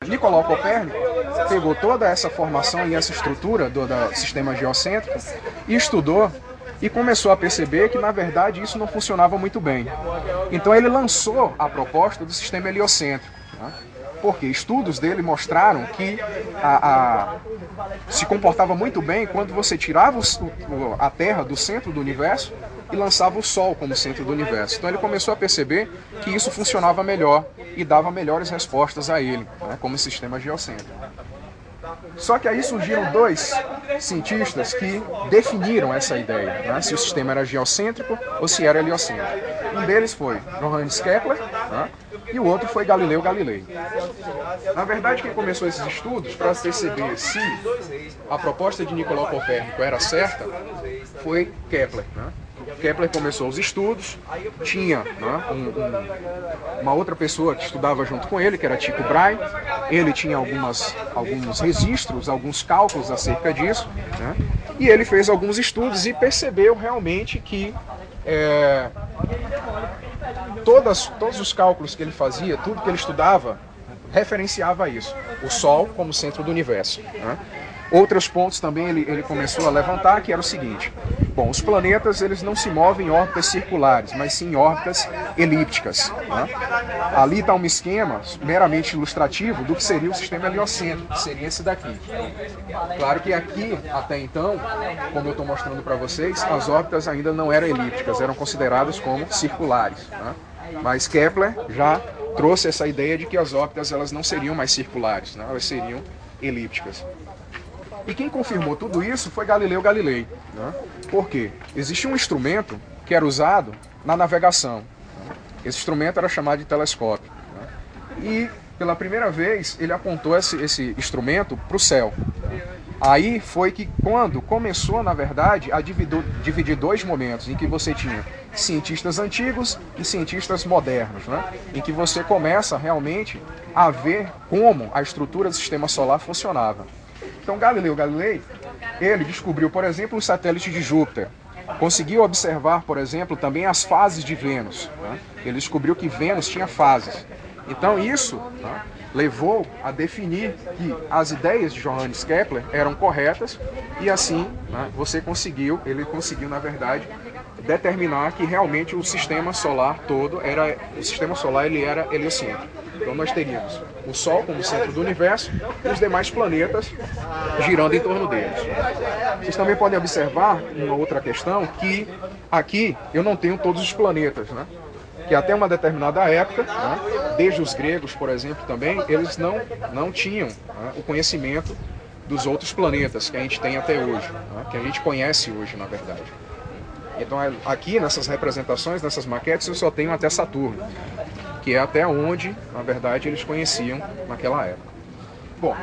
Nicolau Copérnico pegou toda essa formação e essa estrutura do sistema geocêntrico e estudou e começou a perceber que, na verdade, isso não funcionava muito bem. Então ele lançou a proposta do sistema heliocêntrico, né? Porque estudos dele mostraram que se comportava muito bem quando você tirava a Terra do centro do universo e lançava o Sol como centro do universo. Então ele começou a perceber que isso funcionava melhor e dava melhores respostas a ele, né, como sistema geocêntrico. Só que aí surgiram dois cientistas que definiram essa ideia, né, se o sistema era geocêntrico ou se era heliocêntrico. Um deles foi Johannes Kepler, né, e o outro foi Galileu Galilei. Na verdade, quem começou esses estudos para perceber se a proposta de Nicolau Copérnico era certa foi Kepler, né? Kepler começou os estudos, tinha, né, uma outra pessoa que estudava junto com ele, que era Tycho Brahe. Ele tinha alguns registros, alguns cálculos acerca disso, né, e ele fez alguns estudos e percebeu realmente que todos os cálculos que ele fazia, tudo que ele estudava, referenciava isso, o Sol como centro do universo, né? Outros pontos também ele começou a levantar, que era o seguinte: bom, os planetas eles não se movem em órbitas circulares, mas sim em órbitas elípticas, né? Ali está um esquema meramente ilustrativo do que seria o sistema heliocêntrico, que seria esse daqui. Claro que aqui, até então, como eu estou mostrando para vocês, as órbitas ainda não eram elípticas, eram consideradas como circulares, né? Mas Kepler já trouxe essa ideia de que as órbitas elas não seriam mais circulares, né? Elas seriam elípticas. E quem confirmou tudo isso foi Galileu Galilei, né? Porque existia um instrumento que era usado na navegação, né? Esse instrumento era chamado de telescópio, né? E pela primeira vez ele apontou esse instrumento para o céu. Aí foi que quando começou, na verdade, a dividir dois momentos, em que você tinha cientistas antigos e cientistas modernos, né? Em que você começa realmente a ver como a estrutura do sistema solar funcionava. Então Galileu Galilei, ele descobriu, por exemplo, os satélites de Júpiter. Conseguiu observar, por exemplo, também as fases de Vênus, né? Ele descobriu que Vênus tinha fases. Então isso, né, levou a definir que as ideias de Johannes Kepler eram corretas e assim, né, ele conseguiu, na verdade, determinar que realmente o sistema solar todo era heliocêntrico. Então nós teríamos o Sol como centro do universo e os demais planetas girando em torno deles. Vocês também podem observar uma outra questão, que aqui eu não tenho todos os planetas, né? Que até uma determinada época, né, desde os gregos, por exemplo, também, eles não tinham, né, o conhecimento dos outros planetas que a gente tem até hoje, né, que a gente conhece hoje, na verdade. Então aqui nessas representações, nessas maquetes, eu só tenho até Saturno, que é até onde, na verdade, eles conheciam naquela época. Bom,